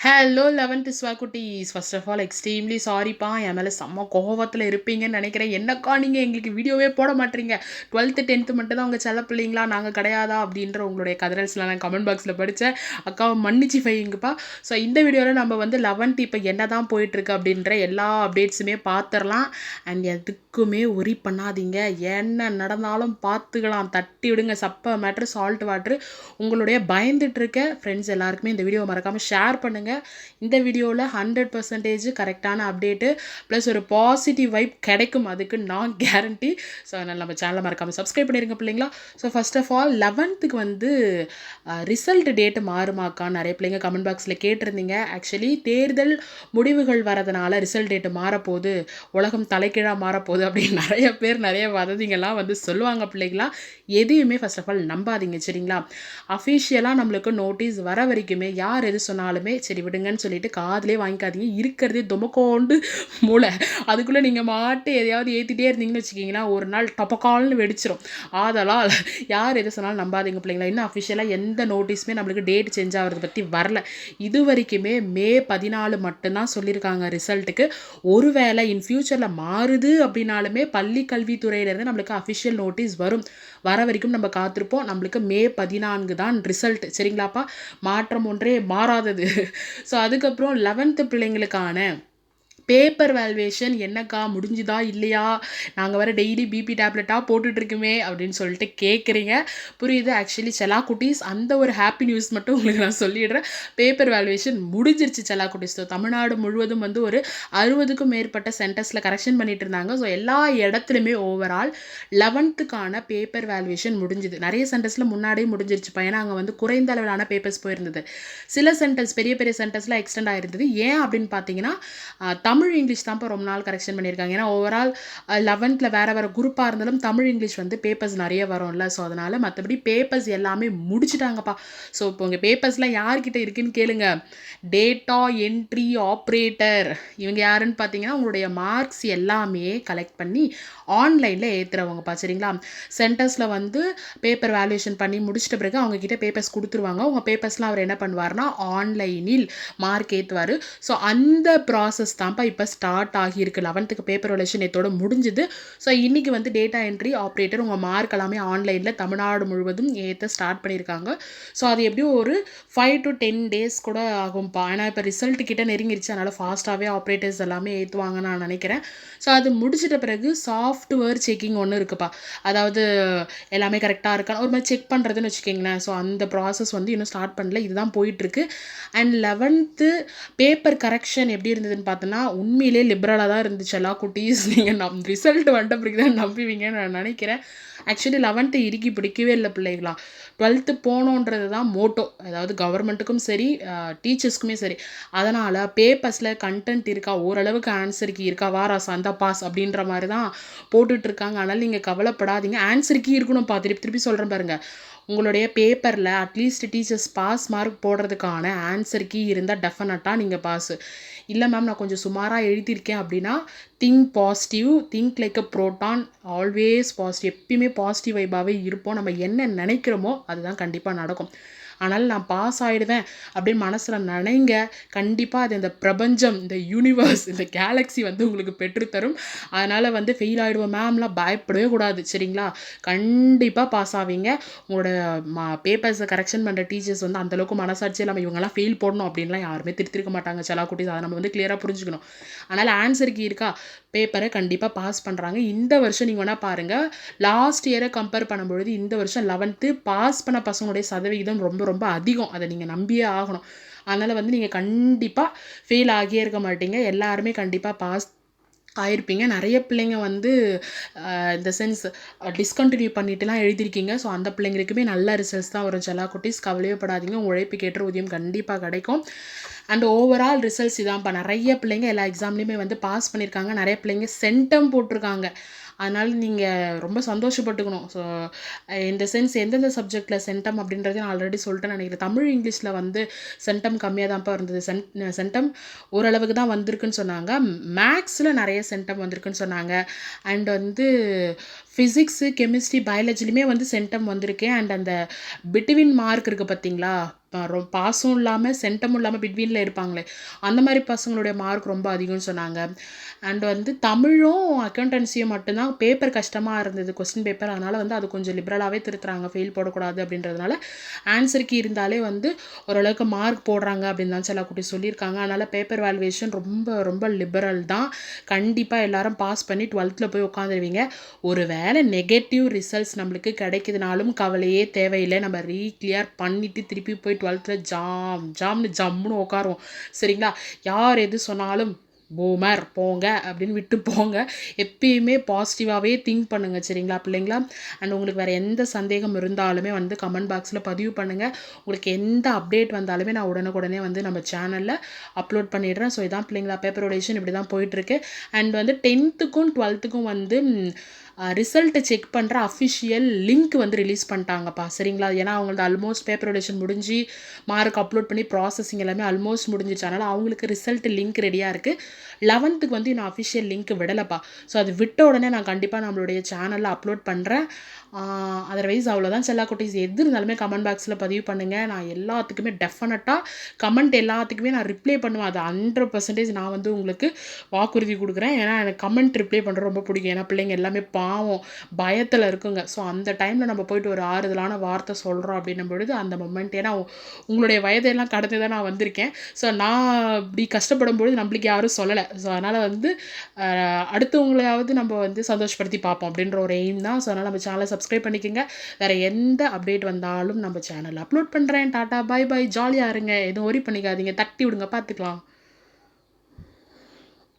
Hello 11th ஸ்வாக்குட்டீஸ். First of all extremely சாரிப்பா, என் மேலே செம்ம கோவத்தில் இருப்பீங்கன்னு நினைக்கிறேன். என்னக்கா நீங்கள் எங்களுக்கு வீடியோவே போட மாட்டீங்க, 12th 10th மட்டும் தான் உங்கள் செல்ல பிள்ளைங்களா, நாங்கள் கிடையாதா அப்படின்ற உங்களுடைய கதறல்ஸ்லாம் நான் கமெண்ட் பாக்ஸில் படித்தேன். அக்காவை மன்னிச்சு ஃபைங்கப்பா. ஸோ இந்த வீடியோவில் நம்ம வந்து 11th இப்போ என்ன தான் போயிட்டுருக்கு அப்படின்ற எல்லா அப்டேட்ஸுமே பார்த்துடலாம். அண்ட் எதுக்குமே ஒரி பண்ணாதீங்க, என்ன நடந்தாலும் பார்த்துக்கலாம், தட்டி விடுங்க. சப்ப மேட்ரு சால்ட் வாட்ரு. உங்களுடைய பயந்துட்டு இருக்க ஃப்ரெண்ட்ஸ் எல்லாருக்குமே இந்த வீடியோ மறக்காமல் ஷேர் பண்ணுங்கள். இந்த வீடியோவில் 100% கரெக்டான அப்டேட்டு ப்ளஸ் ஒரு பாசிட்டிவ் வைப் கிடைக்கும், அதுக்கு நான் கேரண்டி. ஸோ அதனால் நம்ம சேனலை மறக்காமல் சப்ஸ்கிரைப் பண்ணிடுங்க பிள்ளைங்களா. So first of all 11th வந்து ரிசல்ட் டேட்டு மாறுமாக்கா நிறைய பிள்ளைங்க கமெண்ட் பாக்ஸில் கேட்டிருந்தீங்க. ஆக்சுவலி தேர்தல் முடிவுகள் வரதுனால ரிசல்ட் டேட்டு மாறப்போகுது, உலகம் தலைக்கீழாக மாறப்போகுது அப்படின்னு நிறைய பேர் நிறைய வதந்திங்கெல்லாம் வந்து சொல்லுவாங்க பிள்ளைங்களா. எதையுமே ஃபர்ஸ்ட் ஆஃப் ஆல் நம்பாதீங்க சரிங்களா. அஃபிஷியலாக நம்மளுக்கு நோட்டீஸ் வர வரைக்குமே யார் எது சொன்னாலுமே சரி விடுங்கன்னு சொல்லிட்டு காதிலே வாங்கிக்காதீங்க. இருக்கிறதே தொமக்கோண்டு மூளை, அதுக்குள்ளே நீங்கள் மாட்டு எதையாவது ஏற்றிட்டே இருந்தீங்கன்னு வச்சுக்கிங்கன்னா ஒரு நாள் டப்பக்கால்னு வெடிச்சிடும். அதெல்லாம் யார் எது சொன்னாலும் நம்பாதீங்க பிள்ளைங்களா. இன்னும் அஃபிஷியலாக எந்த நோட்டீஸுமே நம்மளுக்கு டேட் சேஞ்ச் ஆகிறத பற்றி வரல. இது வரைக்குமே மே 14 மட்டும்தான் சொல்லியிருக்காங்க ரிசல்ட்டுக்கு. ஒருவேளை இன் ஃபியூச்சரில் மாறுது அப்படின்னாலுமே பள்ளி கல்வித்துறையிலேருந்து நம்மளுக்கு அஃபிஷியல் நோட்டீஸ் வரும். வர வரைக்கும் நம்ம காத்திருப்போம். நம்மளுக்கு மே 14 தான் ரிசல்ட் சரிங்களாப்பா. மாற்றம் ஒன்றே மாறாதது. ஸோ அதுக்கப்புறம் 11th பிள்ளைங்களுக்கான பேப்பர் வேல்வேஷன் என்னக்கா முடிஞ்சுதா இல்லையா, நாங்கள் வேறு டெய்லி பிபி டேப்லெட்டாக போட்டுட்ருக்குமே அப்படின்னு சொல்லிட்டு கேட்குறீங்க. புரியுது. ஆக்சுவலி செல்லா குட்டீஸ், அந்த ஒரு ஹாப்பி நியூஸ் மட்டும் உங்களுக்கு நான் சொல்லிடுறேன். பேப்பர் வேல்வேஷன் முடிஞ்சிருச்சு செல்லா குட்டீஸ். ஸோ தமிழ்நாடு முழுவதும் வந்து ஒரு 60க்கும் மேற்பட்ட சென்டர்ஸில் கரெக்ஷன் பண்ணிட்டு இருந்தாங்க. ஸோ எல்லா இடத்துலையுமே ஓவரால் 11th பேப்பர் வேல்வேஷன் முடிஞ்சுது. நிறைய சென்டர்ஸில் முன்னாடியே முடிஞ்சிருச்சு. ஏன்னா அங்கே வந்து குறைந்த அளவிலான பேப்பர்ஸ் போயிருந்தது. சில சென்டர்ஸ் பெரிய பெரிய சென்டர்ஸில் எக்ஸ்டெண்ட் ஆகிருந்தது. ஏன் அப்படின்னு பார்த்தீங்கன்னா தமிழ் இங்கிலீஷ் தான் இப்போ ரொம்ப நாள் கரெக்ஷன் பண்ணியிருக்காங்க. ஏன்னா ஓவரால் 11th வேறு குரூப்பாக இருந்தாலும் தமிழ் இங்கிலீஷ் வந்து பேப்பர்ஸ் நிறைய வரும்ல. ஸோ அதனால் மற்றபடி பேப்பர்ஸ் எல்லாமே முடிச்சுட்டாங்கப்பா. ஸோ இப்போ உங்கள் பேப்பர்ஸ்லாம் யார்கிட்ட இருக்குன்னு கேளுங்க. டேட்டா என்ட்ரி ஆப்ரேட்டர் இவங்க யாருன்னு பார்த்தீங்கன்னா உங்களுடைய மார்க்ஸ் எல்லாமே கலெக்ட் பண்ணி ஆன்லைனில் ஏற்றுறவங்கப்பா சரிங்களா. சென்டர்ஸில் வந்து பேப்பர் வேல்யூஷன் பண்ணி முடிச்சிட்ட பிறகு அவங்கக்கிட்ட பேப்பர்ஸ் கொடுத்துருவாங்க. உங்கள் பேப்பர்ஸ்லாம் அவர் என்ன பண்ணுவார்னா ஆன்லைனில் மார்க் ஏற்றுவார். ஸோ அந்த ப்ராசஸ் தான்ப்பா இப்போ ஸ்டார்ட் ஆகியிருக்கு. 11th பேப்பர் வேல்யூஷன் நேத்தோட முடிஞ்சுது. ஸோ இன்றைக்கி வந்து டேட்டா என்ட்ரி ஆப்ரேட்டர் உங்கள் மார்க் எல்லாமே ஆன்லைனில் தமிழ்நாடு முழுவதும் ஏற்ற ஸ்டார்ட் பண்ணியிருக்காங்க. ஸோ அது எப்படியும் ஒரு 5 to 10 days கூட ஆகும்ப்பா. ஏன்னா இப்போ ரிசல்ட் கிட்ட நெருங்கிருச்சு, அதனால் ஃபாஸ்ட்டாகவே ஆப்ரேட்டர்ஸ் எல்லாமே ஏற்றுவாங்கன்னு நான் நினைக்கிறேன். ஸோ அது முடிச்சிட்ட பிறகு சாஃப்ட்வேர் செக்கிங் ஒன்று இருக்குப்பா. அதாவது எல்லாமே கரெக்டாக இருக்கா ஒரு மாதிரி செக் பண்ணுறதுன்னு வச்சுக்கிங்களேன். ஸோ அந்த ப்ராசஸ் வந்து இன்னும் ஸ்டார்ட் பண்ணல, இதுதான் போயிட்டுருக்கு. அண்ட் 11th பேப்பர் கரெக்ஷன் எப்படி இருந்ததுன்னு பார்த்தோன்னா உண்மையிலே லிபரலாக தான் இருந்துச்சு எல்லா குட்டீஸ். நீங்கள் ரிசல்ட் வந்துட்ட பிறகு தான் நம்புவீங்கன்னு நான் நினைக்கிறேன். ஆக்சுவலி 11th இறுக்கி பிடிக்கவே இல்லை பிள்ளைங்களா. 12th போகணுன்றது தான் மோட்டோ, அதாவது கவர்மெண்ட்டுக்கும் சரி டீச்சர்ஸ்க்குமே சரி. அதனால் பேப்பர்ஸில் கண்டென்ட் இருக்கா, ஓரளவுக்கு ஆன்சர் கீ இருக்கா, வாராஸ் அந்த பாஸ் அப்படின்ற மாதிரி தான் போட்டுட்ருக்காங்க. அதனால் நீங்கள் கவலைப்படாதீங்க. ஆன்சர் கீ இருக்கணும்ப்பா. திருப்பி சொல்கிறேன் பாருங்கள். உங்களுடைய பேப்பரில் அட்லீஸ்ட் டீச்சர்ஸ் பாஸ் மார்க் போடுறதுக்கான ஆன்சர் கீ இருந்தால் டெஃபினட்டாக நீங்கள் பாஸு. இல்லை மேம் நான் கொஞ்சம் சுமாராக எழுதியிருக்கேன் அப்படின்னா திங்க் பாசிட்டிவ், திங்க் லைக் அ ப்ரோட்டான், ஆல்வேஸ் பாசிட்டிவ். எப்பயுமே பாசிட்டிவ் வைப்பாகவே இருப்போம். நம்ம என்ன நினைக்கிறோமோ அதுதான் கண்டிப்பாக நடக்கும். ஆனால் நான் பாஸ் ஆகிடுவேன் அப்படின்னு மனசில் நினைங்க. கண்டிப்பாக அது இந்த பிரபஞ்சம், இந்த யூனிவர்ஸ், இந்த கேலக்ஸி வந்து உங்களுக்கு பெற்றுத்தரும். அதனால் வந்து ஃபெயில் ஆகிடுவோம் மேம்லாம் பயப்படவே கூடாது சரிங்களா. கண்டிப்பாக பாஸ் ஆவீங்க. உங்களோட பேப்பர்ஸை கரெக்ஷன் பண்ணுற டீச்சர்ஸ் வந்து அந்தளவுக்கு மனசாட்சி இல்லாமல் இவங்கெல்லாம் ஃபெயில் போடணும் அப்படின்லாம் யாருமே திருத்திருக்க மாட்டாங்க செல்லா குட்டீஸ். அதை நம்ம வந்து கிளியராக புரிஞ்சுக்கணும். அதனால் ஆன்சருக்கு இருக்கா, பேப்பரை கண்டிப்பாக பாஸ் பண்ணுறாங்க. இந்த வருஷம் நீங்கள் வேணால் பாருங்கள், லாஸ்ட் இயரை கம்பேர் பண்ணும்பொழுது இந்த வருஷம் 11th பாஸ் பண்ண பசங்களுடைய சதவிகிதம் ரொம்ப ரொம்ப அதிகம். அதை நீங்கள் நம்பியே ஆகணும். அதனால் வந்து நீங்கள் கண்டிப்பாக ஃபெயில் ஆகியே இருக்க மாட்டீங்க. எல்லாருமே கண்டிப்பாக பாஸ் ஆயிருப்பீங்க. நிறைய பிள்ளைங்க வந்து இந்த சென்ஸ் டிஸ்கண்டினியூ பண்ணிட்டுலாம் எழுதியிருக்கீங்க. ஸோ அந்த பிள்ளைங்களுக்குமே நல்ல ரிசல்ட்ஸ் தான் வரும் செல்லா குட்டீஸ். கவலையப்படாதீங்க, உழைப்புக்கு ஏற்ற ஊதியம் கண்டிப்பாக கிடைக்கும். அண்ட் ஓவரால் ரிசல்ட்ஸ் இதான்ப்பா. நிறைய பிள்ளைங்க எல்லா எக்ஸாம்லேயுமே வந்து பாஸ் பண்ணியிருக்காங்க. நிறைய பிள்ளைங்க சென்டம் போட்டிருக்காங்க. அதனால் நீங்கள் ரொம்ப சந்தோஷப்பட்டுக்கணும். ஸோ இந்த சென்ஸ் எந்தெந்த சப்ஜெக்டில் சென்டம் அப்படின்றத நான் ஆல்ரெடி சொல்லிட்டேன்னு நினைக்கிறேன். தமிழ் இங்கிலீஷில் வந்து சென்டம் கம்மியாக தான்ப்பா இருந்தது. சென்டம் ஓரளவுக்கு தான் வந்திருக்குன்னு சொன்னாங்க. மேக்ஸில் நிறைய சென்டம் வந்திருக்குன்னு சொன்னாங்க. அண்ட் வந்து ஃபிசிக்ஸு கெமிஸ்ட்ரி பயாலஜிலையுமே வந்து சென்டம் வந்திருக்கு. அண்ட் அந்த பிட்வீன் மார்க் இருக்குது பார்த்தீங்களா, பாஸும் இல்லாமல் சென்டமும் இல்லாமல் பிட்வீனில் இருப்பாங்களே அந்த மாதிரி பசங்களுடைய மார்க் ரொம்ப அதிகம்னு சொன்னாங்க. அண்ட் வந்து தமிழும் அக்கௌண்டன்சியும் மட்டும்தான் பேப்பர் கஷ்டமாக இருந்தது கொஸ்டின் பேப்பர். அதனால் வந்து அது கொஞ்சம் லிபரலாகவே திருத்துறாங்க, ஃபெயில் போடக்கூடாது அப்படின்றதுனால. ஆன்சருக்கு இருந்தாலே வந்து ஓரளவுக்கு மார்க் போடுறாங்க அப்படின்னு தான் செல்லக்குட்டி சொல்லியிருக்காங்க. அதனால் பேப்பர் வேல்யூவேஷன் ரொம்ப ரொம்ப லிபரல் தான். கண்டிப்பாக எல்லாரும் பாஸ் பண்ணி 12th போய் உட்காந்துருவீங்க. ஒரு வேளை நெகட்டிவ் ரிசல்ட்ஸ் நம்மளுக்கு கிடைக்குதுனாலும் கவலையே தேவையில்லை. நம்ம ரீக்ளியர் பண்ணிவிட்டு திருப்பி போய் 12th ஜாம்னு ஜம்முன்னு உட்காருவோம். சரிங்களா? யார் எது சொன்னாலும் பூமர் போங்க அப்படின்னு விட்டு போங்க. எப்பயுமே பாசிட்டிவாகவே திங்க் பண்ணுங்கள். சரிங்களா பிள்ளைங்களா? அண்ட் உங்களுக்கு வேறு எந்த சந்தேகம் இருந்தாலுமே வந்து கமெண்ட் பாக்ஸில் பதிவு பண்ணுங்கள். உங்களுக்கு எந்த அப்டேட் வந்தாலுமே நான் உடனுக்குடனே வந்து நம்ம சேனலில் அப்லோட் பண்ணிடுறேன். ஸோ இதான் பிள்ளைங்களா பேப்பர் ரொடேஷன் இப்படி தான் போயிட்டுருக்கு. அண்ட் வந்து 10th-க்கும் 12th-க்கும் வந்து ரிசல்ட்டை செக் பண்ணுற அஃபிஷியல் லிங்க் வந்து ரிலீஸ் பண்ணிட்டாங்கப்பா. சரிங்களா? ஏன்னா அவங்களது ஆல்மோஸ்ட் பேப்பர் ரொடேஷன் முடிஞ்சு மார்க் அப்லோட் பண்ணி ப்ராசஸிங் எல்லாமே ஆல்மோஸ்ட் முடிஞ்சிச்சு. அதனால் அவங்களுக்கு ரிசல்ட் லிங்க் ரெடியாக இருக்குது. 11th-க்கு வந்து இன்னும் அஃபிஷியல் லிங்க் விடலைப்பா. ஸோ அது விட்ட உடனே நான் கண்டிப்பாக நம்மளுடைய சேனலில் அப்லோட் பண்ணுறேன். அதர்வைஸ் அவ்வளோதான் செல்லா குட்டீஸ். எது இருந்தாலுமே கமெண்ட் பாக்ஸில் பதிவு பண்ணுங்கள். நான் எல்லாத்துக்குமே டெஃபினட்டாக கமெண்ட் எல்லாத்துக்குமே நான் ரிப்ளை பண்ணுவேன். அது 100% நான் வந்து உங்களுக்கு வாக்குறுதி கொடுக்குறேன். ஏன்னா எனக்கு கமெண்ட் ரிப்ளை பண்ணுறது ரொம்ப பிடிக்கும். ஏன்னா பிள்ளைங்க எல்லாமே பாவம் பயத்தில் இருக்குங்க. ஸோ அந்த டைமில் நம்ம போயிட்டு ஒரு ஆறுதலான வார்த்தை சொல்கிறோம் அப்படின்னும் பொழுது அந்த மொமெண்ட், ஏன்னா உங்களுடைய வயதையெல்லாம் கடந்து தான் நான் வந்திருக்கேன். ஸோ நான் இப்படி கஷ்டப்படும் பொழுது நம்மளுக்கு யாரும் சொல்லலை. ஸோ அதனால் வந்து அடுத்தவங்களையாவது நம்ம வந்து சந்தோஷப்படுத்தி பார்ப்போம் அப்படின்ற ஒரு எய்ம் தான். ஸோ அதனால் நம்ம சேனலை சப்ஸ்கிரைப் பண்ணிக்கோங்க. வேறு எந்த அப்டேட் வந்தாலும் நம்ம சேனலில் அப்லோட் பண்ணுறேன். Tata, bye bye. ஜாலியாக இருங்க, எதுவும் ஒரி பண்ணிக்காதீங்க, தட்டி விடுங்க, பார்த்துக்கலாம்.